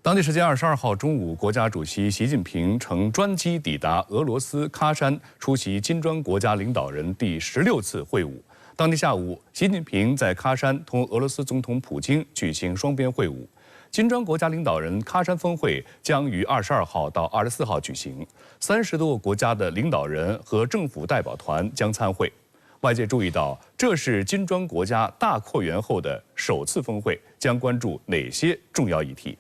当地时间22号中午，国家主席习近平乘专机抵达俄罗斯喀山，出席金砖国家领导人第16次会晤。当天下午，习近平在喀山同俄罗斯总统普京举行双边会晤。金砖国家领导人喀山峰会将于22号到24号举行，30多个国家的领导人和政府代表团将参会。外界注意到，这是金砖国家大扩员后的首次峰会，将关注哪些重要议题？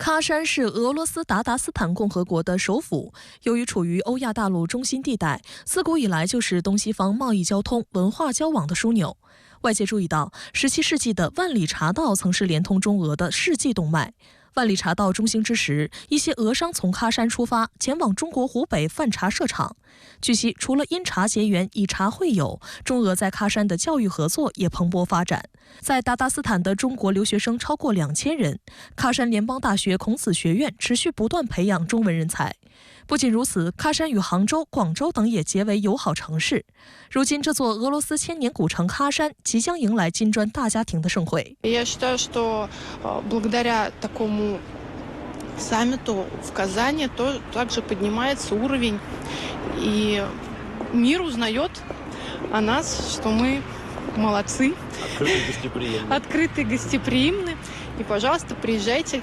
喀山是俄罗斯鞑靼斯坦共和国的首府，由于处于欧亚大陆中心地带，自古以来就是东西方贸易交通、文化交往的枢纽。外界注意到，17世纪的万里茶道曾是连通中俄的世纪动脉。万里茶道中兴之时，一些俄商从喀山出发，前往中国湖北贩茶设厂。据悉，除了因茶结缘、以茶会友，中俄在喀山的教育合作也蓬勃发展。在鞑靼斯坦的中国留学生超过2000人，喀山联邦大学孔子学院持续不断培养中文人才。不仅如此，喀山与杭州、广州等也结为友好城市。如今，这座俄罗斯千年古城喀山即将迎来金砖大家庭的盛会。Я считаю, что благодаря такому саммиту в Казани также поднимается уровень, и мир узнает о нас, что мы молодцы, открыты, гостеприимны. И, пожалуйста, приезжайте,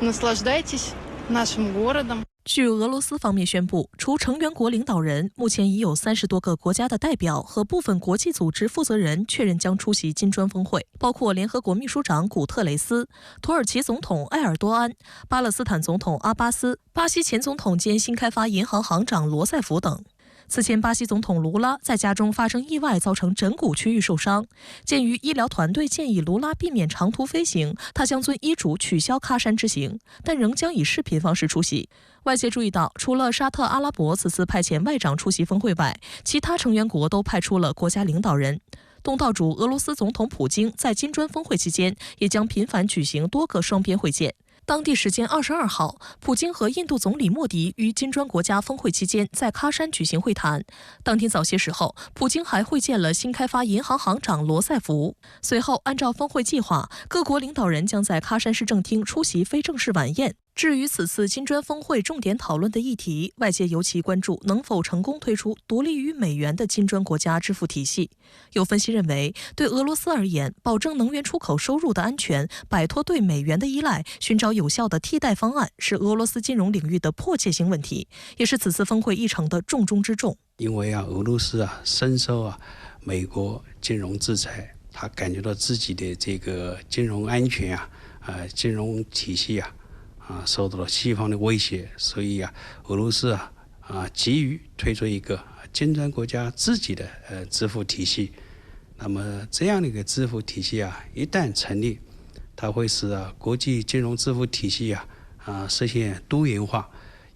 наслаждайтесь нашим городом. 据俄罗斯方面宣布，除成员国领导人，目前已有30多个国家的代表和部分国际组织负责人确认将出席金砖峰会，包括联合国秘书长古特雷斯、土耳其总统埃尔多安、巴勒斯坦总统阿巴斯、巴西前总统兼新开发银行行长罗塞夫等。此前，巴西总统卢拉在家中发生意外，造成枕骨区域受伤。鉴于医疗团队建议卢拉避免长途飞行，他将遵医嘱取消喀山之行，但仍将以视频方式出席。外界注意到，除了沙特阿拉伯此次派遣外长出席峰会外，其他成员国都派出了国家领导人。东道主俄罗斯总统普京在金砖峰会期间，也将频繁举行多个双边会见。当地时间22号，普京和印度总理莫迪于金砖国家峰会期间在喀山举行会谈。当天早些时候，普京还会见了新开发银行行长罗塞夫。随后，按照峰会计划，各国领导人将在喀山市政厅出席非正式晚宴。至于此次金砖峰会重点讨论的议题，外界尤其关注能否成功推出独立于美元的金砖国家支付体系。有分析认为，对俄罗斯而言，保证能源出口收入的安全，摆脱对美元的依赖，寻找有效的替代方案，是俄罗斯金融领域的迫切性问题，也是此次峰会议程的重中之重。因为俄罗斯深受美国金融制裁，他感觉到自己的这个金融安全金融体系受到了西方的威胁，所以俄罗斯急于推出一个金砖国家自己的支付体系。那么这样的一个支付体系一旦成立，它会使国际金融支付体系实现多元化，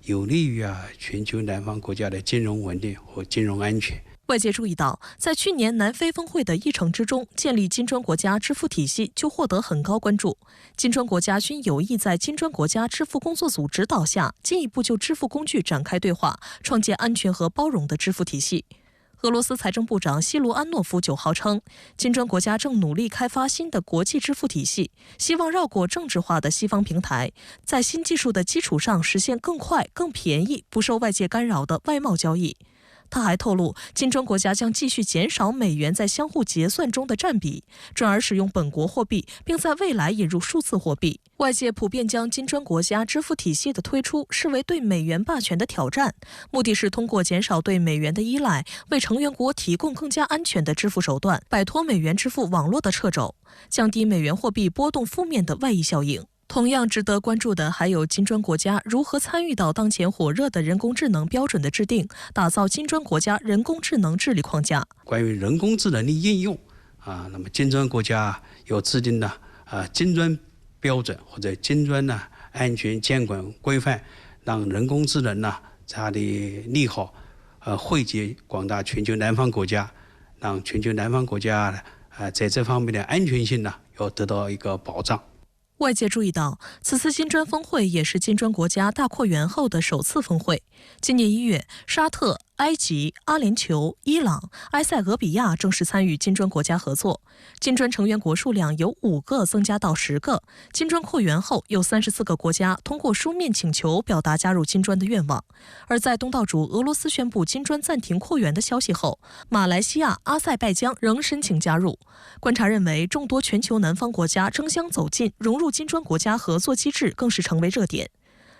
有利于全球南方国家的金融稳定和金融安全。外界注意到，在去年南非峰会的议程之中，建立金砖国家支付体系就获得很高关注。金砖国家均有意在金砖国家支付工作组指导下，进一步就支付工具展开对话，创建安全和包容的支付体系。俄罗斯财政部长西卢安诺夫9号称，金砖国家正努力开发新的国际支付体系，希望绕过政治化的西方平台，在新技术的基础上实现更快、更便宜、不受外界干扰的外贸交易。他还透露，金砖国家将继续减少美元在相互结算中的占比，转而使用本国货币，并在未来引入数字货币。外界普遍将金砖国家支付体系的推出视为对美元霸权的挑战，目的是通过减少对美元的依赖，为成员国提供更加安全的支付手段，摆脱美元支付网络的掣肘，降低美元货币波动负面的外溢效应。同样值得关注的还有金砖国家如何参与到当前火热的人工智能标准的制定，打造金砖国家人工智能治理框架。关于人工智能的应用那么金砖国家有制定的金砖标准或者金砖安全监管规范，让人工智能它的利好惠及广大全球南方国家，让全球南方国家在这方面的安全性要得到一个保障。外界注意到，此次金砖峰会也是金砖国家大扩员后的首次峰会。今年1月，沙特、埃及、阿联酋、伊朗、埃塞俄比亚正式参与金砖国家合作。金砖成员国数量由5个增加到10个。金砖扩员后，有34个国家通过书面请求表达加入金砖的愿望。而在东道主俄罗斯宣布金砖暂停扩员的消息后，马来西亚、阿塞拜疆仍申请加入。观察认为，众多全球南方国家争相走进融入金砖国家合作机制，更是成为热点。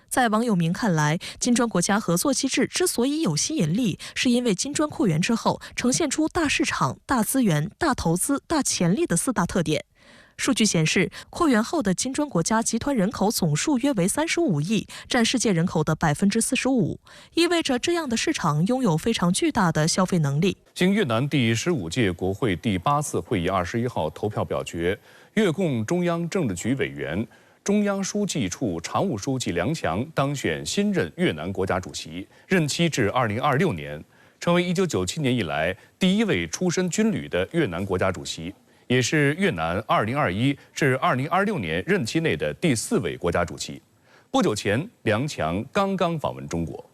在网友们看来，金砖国家合作机制之所以有吸引力，是因为金砖扩员之后呈现出大市场、大资源、大投资、大潜力的4大特点。数据显示，扩员后的金砖国家集团人口总数约为35亿，占世界人口的45%，意味着这样的市场拥有非常巨大的消费能力。经越南第15届国会第8次会议21号投票表决，越共中央政治局委员、中央书记处常务书记梁强当选新任越南国家主席，任期至2026年，成为1997年以来第1位出身军旅的越南国家主席，也是越南2021至2026年任期内的第4位国家主席。不久前，梁强刚刚访问中国。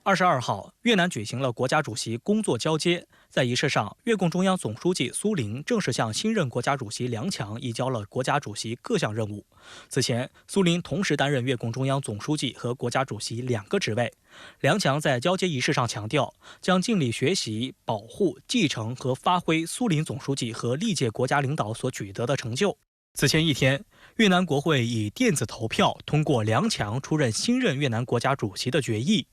22号，越南举行了国家主席工作交接。在仪式上，越共中央总书记苏林正式向新任国家主席梁强移交了国家主席各项任务。此前，苏林同时担任越共中央总书记和国家主席2个职位。梁强在交接仪式上强调，将尽力学习、保护、继承和发挥苏林总书记和历届国家领导所取得的成就。此前一天，越南国会以电子投票通过梁强出任新任越南国家主席的决议。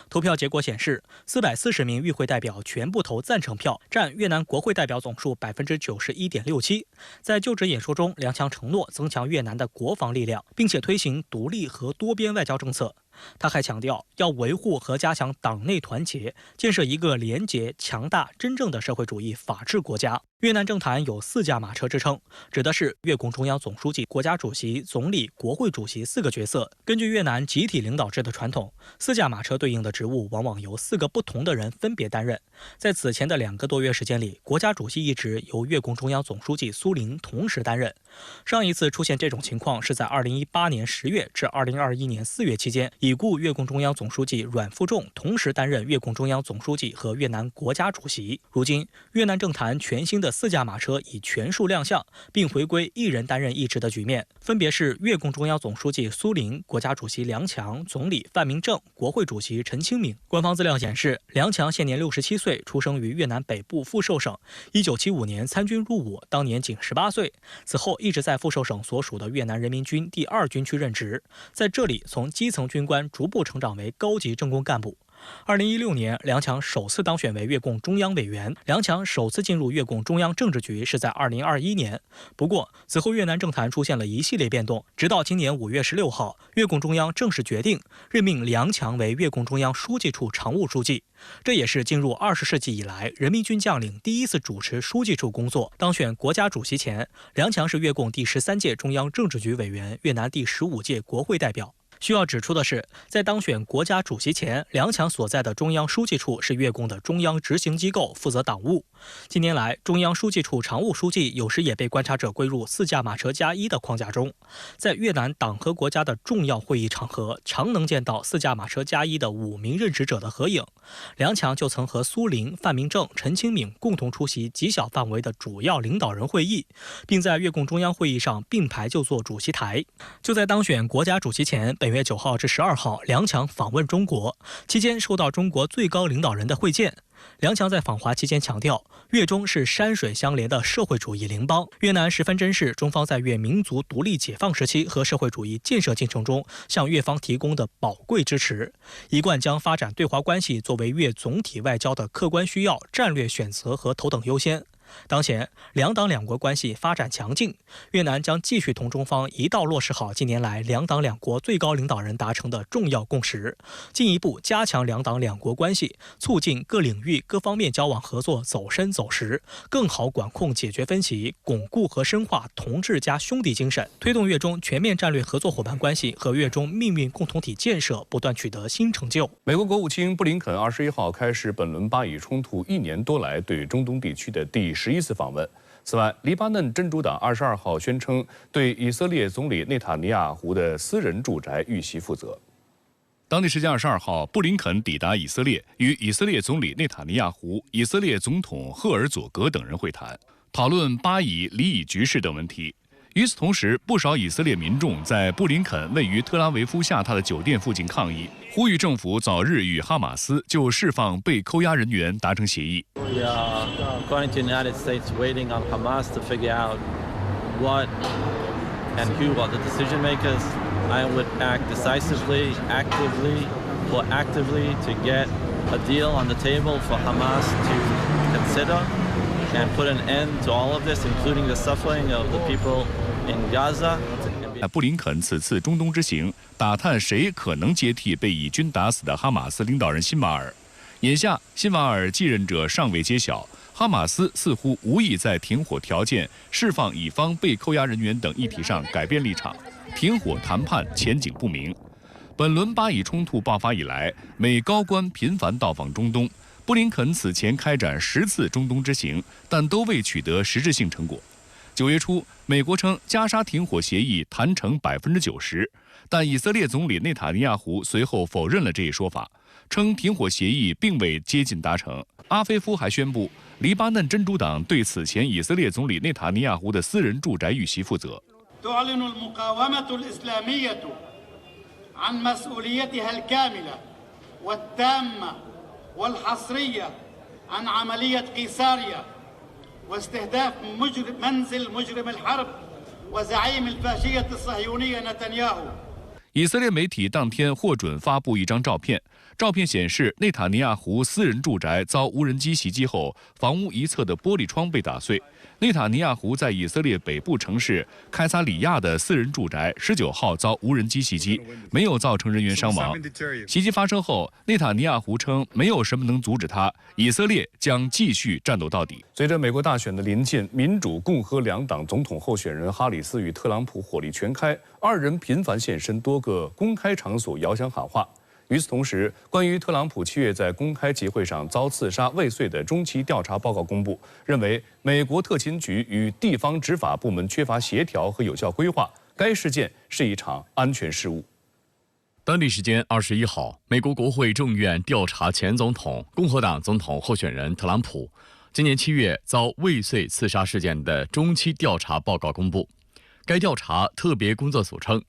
投票结果显示，440名与会代表全部投赞成票，占越南国会代表总数91.67%。在就职演说中，梁强承诺增强越南的国防力量，并且推行独立和多边外交政策。他还强调，要维护和加强党内团结，建设一个廉洁、强大、真正的社会主义法治国家。越南政坛有4驾马车之称，指的是越共中央总书记、国家主席、总理、国会主席4个角色。根据越南集体领导制的传统，4驾马车对应的职务往往由4个不同的人分别担任。在此前的2个多月时间里，国家主席一职由越共中央总书记苏林同时担任。上一次出现这种情况是在2018年10月至2021年4月期间，已故越共中央总书记阮富仲同时担任越共中央总书记和越南国家主席。如今，越南政坛全新的4驾马车已全数亮相，并回归1人担任1职的局面，分别是越共中央总书记苏林、国家主席梁强、总理范明正、国会主席陈清明。官方资料显示，梁强现年67岁，出生于越南北部富寿省，1975年参军入伍，当年仅18岁。此后一直在富寿省所属的越南人民军第2军区任职，在这里从基层军官逐步成长为高级政工干部。2016年，梁强首次当选为越共中央委员。梁强首次进入越共中央政治局是在2021年。不过，此后越南政坛出现了一系列变动，直到今年5月16号，越共中央正式决定任命梁强为越共中央书记处常务书记。这也是进入20世纪以来人民军将领第一次主持书记处工作。当选国家主席前，梁强是越共第13届中央政治局委员，越南第15届国会代表。需要指出的是，在当选国家主席前，梁强所在的中央书记处是越共的中央执行机构，负责党务。近年来，中央书记处常务书记有时也被观察者归入4驾马车加1的框架中。在越南党和国家的重要会议场合，常能见到4驾马车加1的5名任职者的合影。梁强就曾和苏林、范明正、陈清明共同出席极小范围的主要领导人会议，并在越共中央会议上并排就坐主席台。就在当选国家主席前，本月9号至12号，梁强访问中国，期间受到中国最高领导人的会见。梁强在访华期间强调，越中是山水相连的社会主义邻邦，越南十分珍视中方在越民族独立解放时期和社会主义建设进程中向越方提供的宝贵支持，一贯将发展对华关系作为越总体外交的客观需要、战略选择和头等优先。当前，两党两国关系发展强劲，越南将继续同中方一道落实好近年来两党两国最高领导人达成的重要共识，进一步加强两党两国关系，促进各领域各方面交往合作走深走实，更好管控解决分歧，巩固和深化同志加兄弟精神，推动越中全面战略合作伙伴关系和越中命运共同体建设不断取得新成就。美国国务卿布林肯21号开始本轮巴以冲突1年多来对中东地区的第11次访问。此外，黎巴嫩真主党22号宣称对以色列总理内塔尼亚胡的私人住宅遇袭负责。当地时间22号，布林肯抵达以色列，与以色列总理内塔尼亚胡、以色列总统赫尔佐格等人会谈，讨论巴以黎以局势等问题。与此同时，不少以色列民众在布林肯位于特拉维夫下榻的酒店附近抗议，呼吁政府早日与哈马斯就释放被扣押人员达成协议。We are going to the United States, waiting on Hamas to figure out what and who are the decision makers. I would act decisively, actively, proactively to get a deal on the table for Hamas to consider and put an end to all of this, including the suffering of the people in Gaza. 布林肯此次中东之行，打探谁可能接替被以军打死的哈马斯领导人辛瓦尔。眼下，辛瓦尔继任者尚未揭晓，哈马斯似乎无意在停火条件、释放以方被扣押人员等议题上改变立场，停火谈判前景不明。本轮巴以冲突爆发以来，美高官频繁到访中东。布林肯此前开展10次中东之行，但都未取得实质性成果。9月初，美国称加沙停火协议谈成90%，但以色列总理内塔尼亚胡随后否认了这一说法，称停火协议并未接近达成。阿菲夫还宣布，黎巴嫩真主党对此前以色列总理内塔尼亚胡的私人住宅遇袭负责。والحصرية عن عملية قيصاريا واستهداف منزل مجرم الحرب وزعيم الفاشية الصهيونية نتنياهو。以色列媒体当天获准发布一张照片，照片显示内塔尼亚胡私人住宅遭无人机袭击后，房屋一侧的玻璃窗被打碎。内塔尼亚胡在以色列北部城市开撒里亚的私人住宅19号遭无人机袭击，没有造成人员伤亡。袭击发生后，内塔尼亚胡称没有什么能阻止他，以色列将继续战斗到底。随着美国大选的临近，民主、共和两党总统候选人哈里斯与特朗普火力全开，二人频繁现身多个公开场所遥相喊话。与此同时，关于特朗普7月在公开集会上遭刺杀未遂的中期调查报告公布，认为美国特勤局与地方执法部门缺乏协调和有效规划，该事件是一场安全事务。当地时间21号，美国国会众议院调查前总统、共和党总统候选人特朗普今年7月遭未遂刺杀事件的中期调查报告公布。该调查特别工作组称，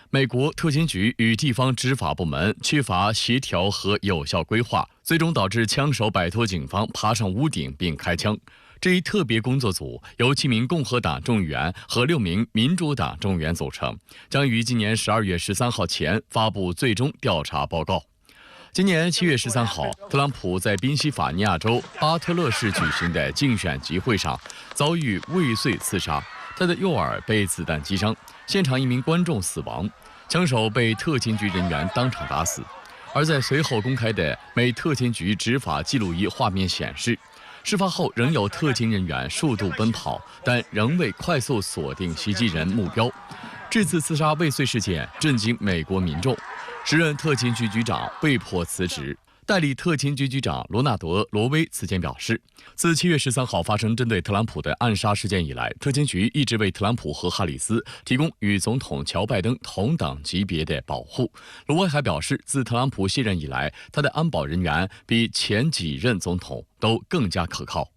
美国特勤局与地方执法部门缺乏协调和有效规划，最终导致枪手摆脱警方，爬上屋顶并开枪。这一特别工作组由7名共和党众议员和6名民主党众议员组成，将于今年12月13号前发布最终调查报告。今年7月13号，特朗普在宾夕法尼亚州巴特勒市举行的竞选集会上遭遇未遂刺杀，他的右耳被子弹击伤，现场1名观众死亡，枪手被特勤局人员当场打死。而在随后公开的美特勤局执法记录仪画面显示，事发后仍有特勤人员数度奔跑，但仍未快速锁定袭击人目标。这次刺杀未遂事件震惊美国民众，时任特勤局局长被迫辞职。代理特勤局局长罗纳德·罗威此前表示，自7月13号发生针对特朗普的暗杀事件以来，特勤局一直为特朗普和哈里斯提供与总统乔拜登同等级别的保护。罗威还表示，自特朗普卸任以来，他的安保人员比前几任总统都更加可靠。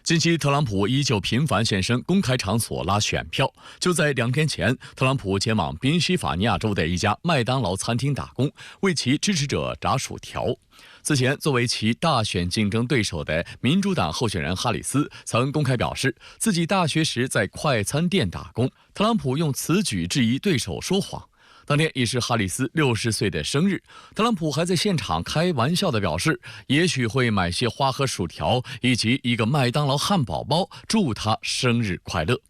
近期，特朗普依旧频繁现身公开场所拉选票。就在2天前，特朗普前往宾夕法尼亚州的一家麦当劳餐厅打工，为其支持者炸薯条。此前，作为其大选竞争对手的民主党候选人哈里斯曾公开表示，自己大学时在快餐店打工。特朗普用此举质疑对手说谎。当天已是哈里斯60岁的生日，特朗普还在现场开玩笑地表示，也许会买些花和薯条以及一个麦当劳汉堡包，祝他生日快乐。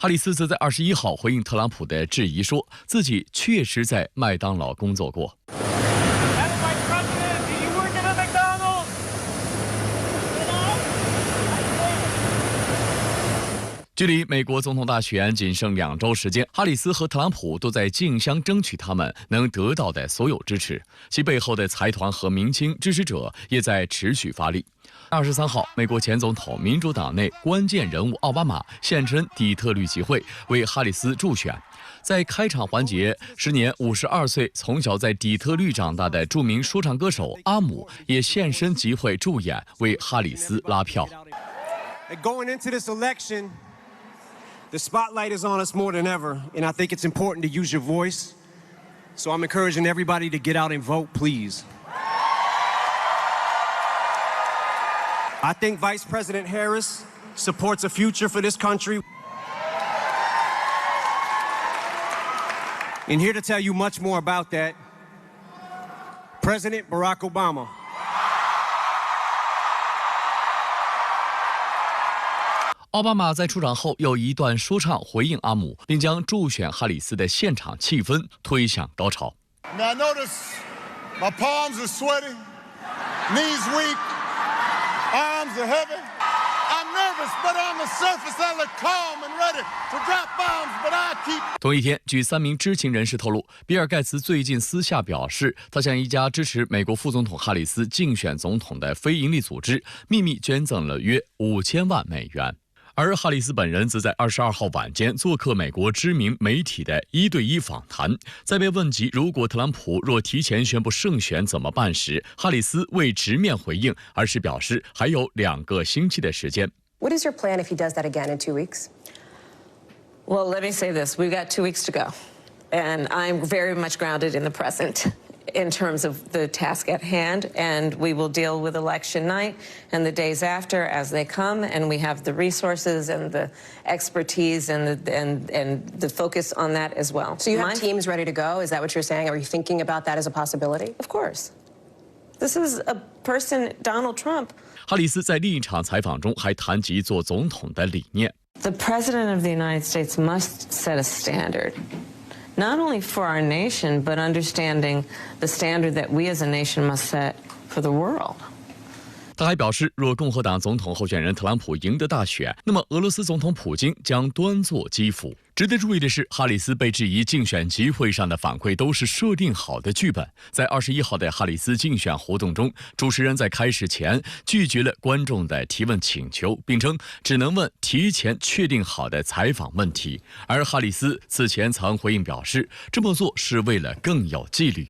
哈里斯则在21号回应特朗普的质疑，说自己确实在麦当劳工作过。距离美国总统大选仅剩2周时间，哈里斯和特朗普都在竞相争取他们能得到的所有支持，其背后的财团和明星支持者也在持续发力。23号，美国前总统民主党内关键人物奥巴马现身底特律集会，为哈里斯助选。在开场环节，时年52岁、从小在底特律长大的著名说唱歌手阿姆也现身集会助演，为哈里斯拉票。Going into this election, the spotlight is on us more than ever, and I think it's important to use your voice. So I'm encouraging everybody to get out and vote, please. I think Vice President Harris supports a future for this country. And here to tell you much more about that, President Barack Obama. 奥巴马在出场后又一段说唱回应阿姆，并将助选哈里斯的现场气氛推向高潮。Now notice my palms are sweaty, knees weak, arms are heavy. I'm nervous, but on the surface I look calm and ready to drop bombs, but I keep. 同一天，据3名知情人士透露，比尔盖茨最近私下表示，他向一家支持美国副总统哈里斯竞选总统的非营利组织秘密捐赠了约5000万美元。而哈里斯本人则在22号晚间做客美国知名媒体的1对1访谈，在被问及如果特朗普若提前宣布胜选怎么办时，哈里斯未直面回应，而是表示还有2个星期的时间。What is your plan if he does that again in 2 weeks? Well, let me say this. We've got 2 weeks to go, and I'm very much grounded in the present.In terms of the task at hand, and we will deal with election night and the days after as they come, and we have the resources and the expertise and the focus on that as well. So you have teams ready to go? Is that what you're saying? Are you thinking about that as a possibility? Of course. This is a person, Donald Trump. 哈里斯在另一场采访中还谈及做总统的理念。The President of the United States must set a standard.Not only for our nation, but understanding the standard that we as a nation must set for the world. 他还表示，若共和党总统候选人特朗普赢得大选，那么俄罗斯总统普京将端坐基辅。值得注意的是，哈里斯被质疑竞选集会上的反馈都是设定好的剧本。在21号的哈里斯竞选活动中，主持人在开始前拒绝了观众的提问请求，并称只能问提前确定好的采访问题。而哈里斯此前曾回应表示，这么做是为了更有纪律。